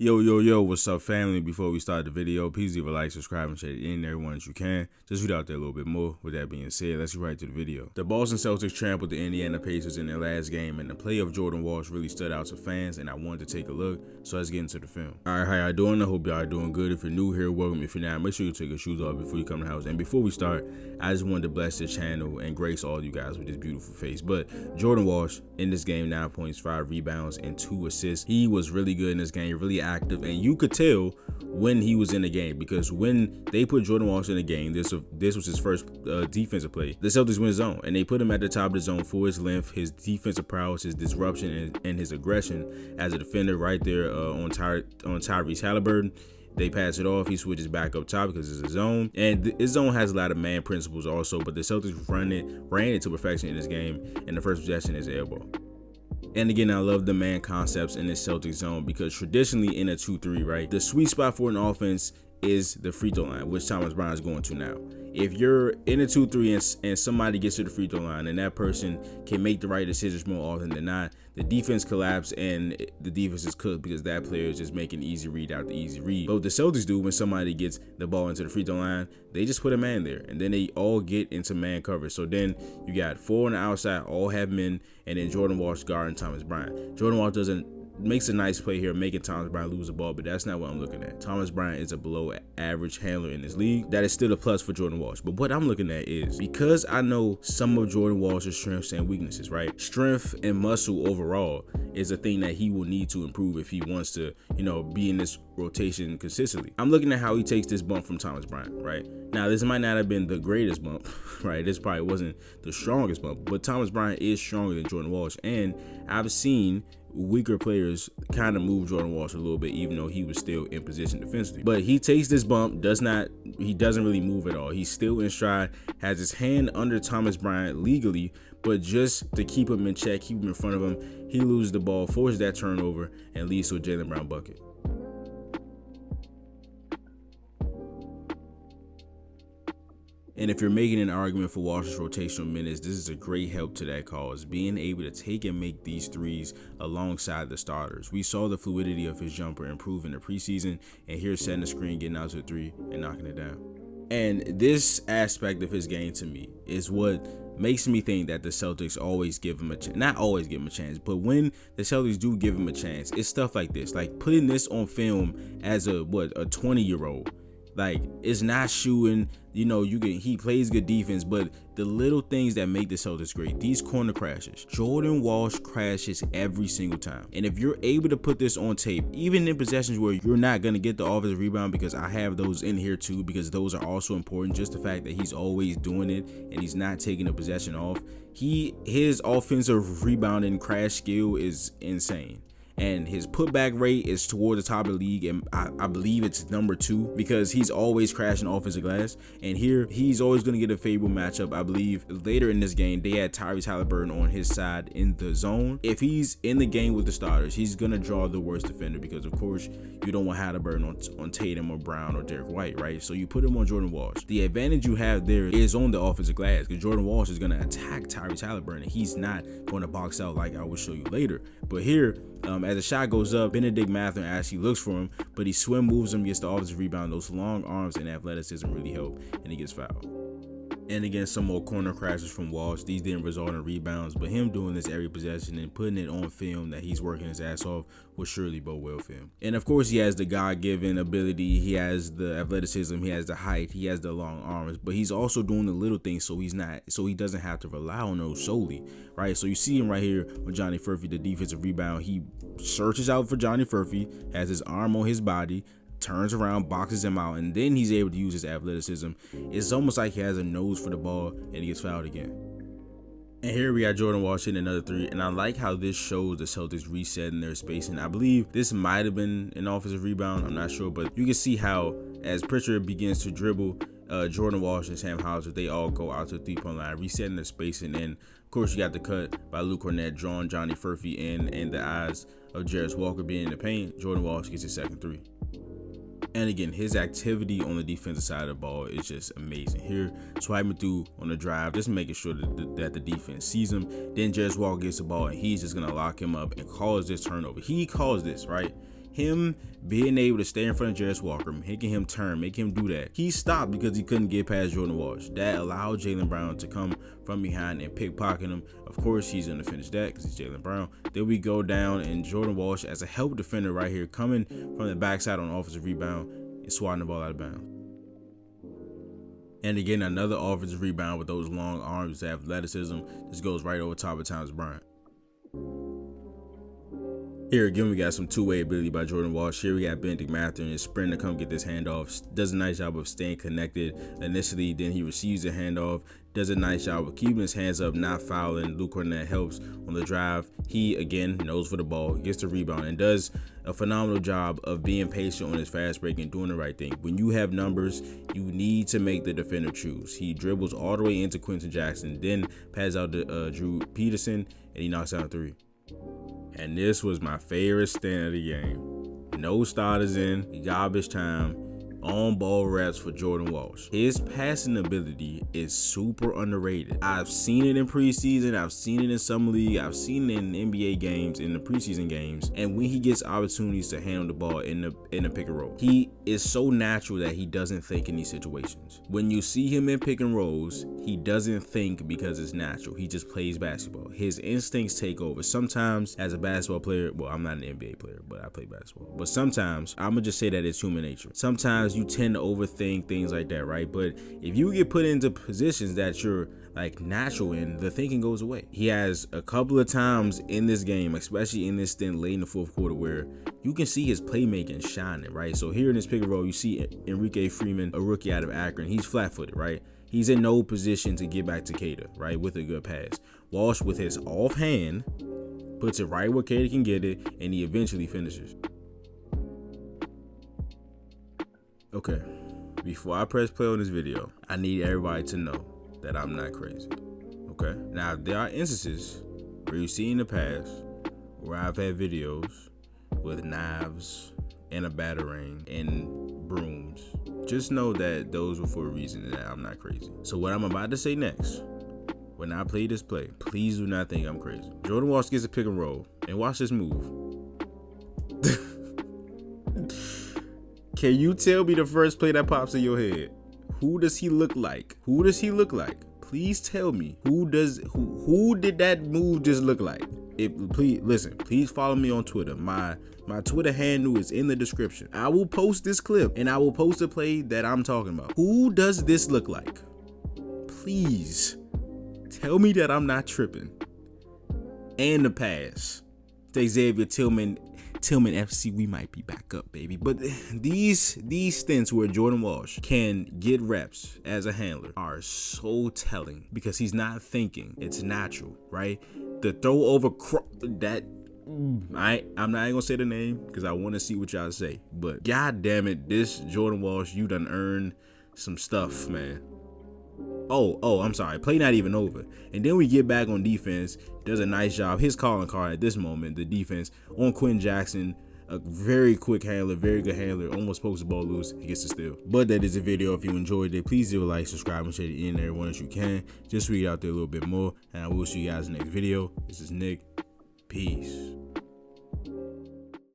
Yo, what's up, family? Before we start the video, please leave a like, subscribe, and share it in everyone that you can. Just read out there a little bit more. With that being said, let's get right to the video. The Boston Celtics trampled the Indiana Pacers in their last game, and the play of Jordan Walsh really stood out to fans, and I wanted to take a look, so let's get into the film. Alright, how y'all doing? I hope y'all are doing good. If you're new here, welcome. If you're not, make sure you take your shoes off before you come to the house. And before we start, I just wanted to bless the channel and grace all you guys with this beautiful face. But Jordan Walsh, in this game, 9 points, 5 rebounds, and 2 assists. He was really good in this game, really active, and you could tell when he was in the game, because when they put Jordan Walsh in the game, this was his first defensive play. The Celtics went zone, and they put him at the top of the zone for his length, his defensive prowess, his disruption, and his aggression as a defender right there on Tyrese Halliburton. They pass it off. He switches back up top because it's a zone, and his zone has a lot of man principles also. But the Celtics ran it to perfection in this game, and the first possession is an air ball. And again, I love the man concepts in this Celtics zone, because traditionally in a 2-3, right, the sweet spot for an offense is the free throw line, which Thomas Bryant is going to now. If you're in a 2-3 and somebody gets to the free throw line and that person can make the right decisions more often than not, the defense collapses and the defense is cooked because that player is just making easy read out the easy read. But what the Celtics do when somebody gets the ball into the free throw line, they just put a man there, and then they all get into man coverage. So then you got 4 on the outside, all have men, and then Jordan Walsh guarding Thomas Bryant. Jordan Walsh makes a nice play here, making Thomas Bryant lose the ball, but that's not what I'm looking at. Thomas Bryant is a below average handler in this league. That is still a plus for Jordan Walsh. But what I'm looking at is, because I know some of Jordan Walsh's strengths and weaknesses, right? Strength and muscle overall is a thing that he will need to improve if he wants to, be in this rotation consistently. I'm looking at how he takes this bump from Thomas Bryant, right? Now, this might not have been the greatest bump, right? This probably wasn't the strongest bump, but Thomas Bryant is stronger than Jordan Walsh, and I've seen weaker players kind of move Jordan Walsh a little bit, even though he was still in position defensively. But he takes this bump, he doesn't really move at all. He's still in stride, has his hand under Thomas Bryant legally, but just to keep him in check, keep him in front of him, he loses the ball, forces that turnover, and leads to a Jaylen Brown bucket. And if you're making an argument for Walsh's rotational minutes, this is a great help to that cause, being able to take and make these threes alongside the starters. We saw the fluidity of his jumper improve in the preseason, and here's setting the screen, getting out to the 3, and knocking it down. And this aspect of his game to me is what makes me think that the Celtics always give him a chance. Not always give him a chance, but when the Celtics do give him a chance, it's stuff like this, like putting this on film as a 20-year-old. Like, it's not shooting, he plays good defense, but the little things that make the Celtics great, these corner crashes. Jordan Walsh crashes every single time. And if you're able to put this on tape, even in possessions where you're not going to get the offensive rebound, because I have those in here too, because those are also important, just the fact that he's always doing it and he's not taking the possession off. His offensive rebounding crash skill is insane. And his putback rate is toward the top of the league, and I believe it's number 2, because he's always crashing offensive glass. And here, he's always going to get a favorable matchup. I believe later in this game, they had Tyrese Halliburton on his side in the zone. If he's in the game with the starters, he's going to draw the worst defender, because, of course, you don't want Halliburton on Tatum or Brown or Derek White, right? So you put him on Jordan Walsh. The advantage you have there is on the offensive glass, because Jordan Walsh is going to attack Tyrese Halliburton, and he's not going to box out like I will show you later. But here, as the shot goes up, Benedict Mathurin actually looks for him, but he swim moves him, gets the offensive rebound. Those long arms and athleticism really help, and he gets fouled. And again, some more corner crashes from Walsh. These didn't result in rebounds, but him doing this every possession and putting it on film that he's working his ass off will surely bode well for him. And of course, he has the God-given ability. He has the athleticism. He has the height. He has the long arms. But he's also doing the little things, so he doesn't have to rely on those solely, right? So you see him right here with Johnny Furphy, the defensive rebound. He searches out for Johnny Furphy, has his arm on his body, turns around, boxes him out, and then he's able to use his athleticism. It's almost like he has a nose for the ball, and he gets fouled again. And here we got Jordan Walsh hitting another 3, and I like how this shows the Celtics resetting their spacing. I believe this might have been an offensive rebound, I'm not sure, but you can see how as Pritchard begins to dribble, Jordan Walsh and Sam Hauser, they all go out to the 3-point line, resetting their spacing. And of course, you got the cut by Luke Cornett, drawing Johnny Furphy in, and the eyes of Jarris Walker being in the paint. Jordan Walsh gets his second 3. And again, his activity on the defensive side of the ball is just amazing. Here, swiping through on the drive, just making sure that the defense sees him. Then Jarris Walker gets the ball, and he's just going to lock him up and cause this turnover. He caused this, right? Him being able to stay in front of Jarris Walker, making him turn, make him do that. He stopped because he couldn't get past Jordan Walsh. That allowed Jaylen Brown to come from behind and pickpocket him. Of course, he's going to finish that because he's Jaylen Brown. Then we go down, and Jordan Walsh, as a help defender right here, coming from the backside on offensive rebound and swatting the ball out of bounds. And again, another offensive rebound with those long arms, athleticism, just goes right over top of Thomas Bryant. Here again, we got some two-way ability by Jordan Walsh. Here we got Benedict Mather and his sprint to come get this handoff. Does a nice job of staying connected initially. Then he receives the handoff. Does a nice job of keeping his hands up, not fouling. Luke Cornett helps on the drive. He, again, knows for the ball, gets the rebound, and does a phenomenal job of being patient on his fast break and doing the right thing. When you have numbers, you need to make the defender choose. He dribbles all the way into Quentin Jackson, then passes out to Drew Peterson, and he knocks down a three. And this was my favorite stand of the game. No starters in, garbage time, on-ball reps for Jordan Walsh. His passing ability is super underrated. I've seen it in preseason, I've seen it in summer league, I've seen it in NBA games, in the preseason games, and when he gets opportunities to handle the ball in the pick and roll, he is so natural that he doesn't think in these situations. When you see him in pick and rolls, he doesn't think because it's natural. He just plays basketball. His instincts take over. Sometimes as a basketball player, well, I'm not an NBA player, but I play basketball. But sometimes, I'm gonna just say that it's human nature. Sometimes you tend to overthink things like that, right? But if you get put into positions that you're like natural in, the thinking goes away. He has a couple of times in this game, especially in this stint late in the fourth quarter, where you can see his playmaking shining, right? So here in this pick and roll, you see Enrique Freeman, a rookie out of Akron. He's flat-footed, right? He's in no position to get back to Cater, right, with a good pass. Walsh, with his offhand, puts it right where Cater can get it, and he eventually finishes. Okay, before I press play on this video, I need everybody to know that I'm not crazy, okay? Now, there are instances where you see in the past where I've had videos with knives and a batarang and brooms. Just know that those were for a reason, and that I'm not crazy. So what I'm about to say next, when I play this play, please do not think I'm crazy. Jordan Walsh gets a pick and roll, and watch this move. Can you tell me the first play that pops in your head? Who does he look like? Who does he look like? Please tell me. Who did that move just look like? Please listen. Please follow me on Twitter. My Twitter handle is in the description. I will post this clip and I will post a play that I'm talking about. Who does this look like? Please tell me that I'm not tripping. And the pass. Xavier Tillman FC, we might be back up, baby. But these stints where Jordan Walsh can get reps as a handler are so telling because he's not thinking. It's natural, right? The throw over that. I'm not gonna say the name because I want to see what y'all say. But god damn it, this Jordan Walsh, you done earned some stuff, man. Oh, I'm sorry. Play not even over. And then we get back on defense. Does a nice job. His calling card at this moment, the defense on Quentin Jackson. A very quick handler, very good handler. Almost pokes the ball loose. He gets the steal. But that is the video. If you enjoyed it, please do a like, subscribe, and share it in everyone as you can. Just read out there a little bit more. And I will see you guys in the next video. This is Nick. Peace.